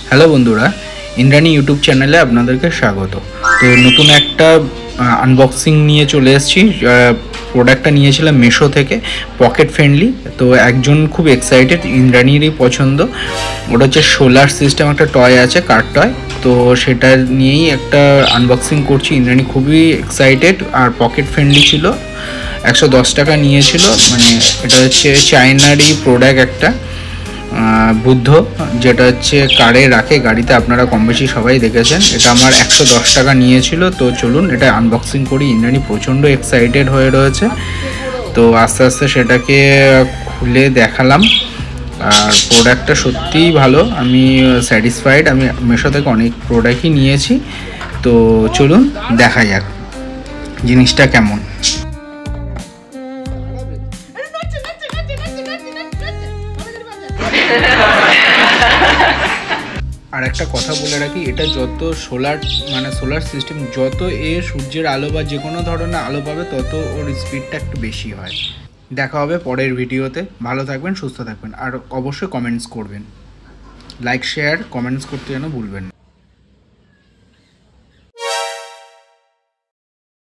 Hello বন্ধুরা, Indrani YouTube চ্যানেলে আপনাদেরকে স্বাগত। তো নতুন একটা আনবক্সিং নিয়ে চলে এসেছি। প্রোডাক্টটা নিয়েছিলাম মিশো থেকে, পকেট ফ্রেন্ডলি। তো একজন খুব এক্সাইটেড, ইন্দ্রাণীরই পছন্দ। ওটা হচ্ছে সোলার সিস্টেম একটা টয় আছে, কার টয়। তো সেটা নিয়েই একটা আনবক্সিং করছি। ইন্দ্রাণী খুবই এক্সাইটেড, আর পকেট ফ্রেন্ডলি ছিল। 110 টাকা নিয়েছিল। মানে এটা হচ্ছে চায়নারই প্রোডাক্ট একটা, বুদ্ধ, যেটা হচ্ছে কারে রাখে গাড়িতে, আপনারা কম বেশি সবাই দেখেছেন। এটা আমার 110 টাকা নিয়েছিল। তো চলুন এটা আনবক্সিং করি। ইন্দ্রাণী প্রচণ্ড এক্সাইটেড হয়ে রয়েছে। তো আস্তে আস্তে সেটাকে খুলে দেখালাম। আর প্রোডাক্টটা সত্যিই ভালো, আমি স্যাটিসফাইড। আমি মিশো থেকে অনেক প্রোডাক্টই নিয়েছি। তো চলুন দেখা যাক জিনিসটা কেমন। আর একটা কথা বলে রাখি, এটা যত সোলার সিস্টেম, যত সূর্যের আলো বা যে কোনো ধরনের আলো পাবে, তত ওর স্পিডটা একটু বেশি হয়। দেখা হবে পরের ভিডিওতে। ভালো থাকবেন, সুস্থ থাকবেন, আর অবশ্যই কমেন্টস করবেন। লাইক, শেয়ার, কমেন্টস করতে যেন ভুলবেন না।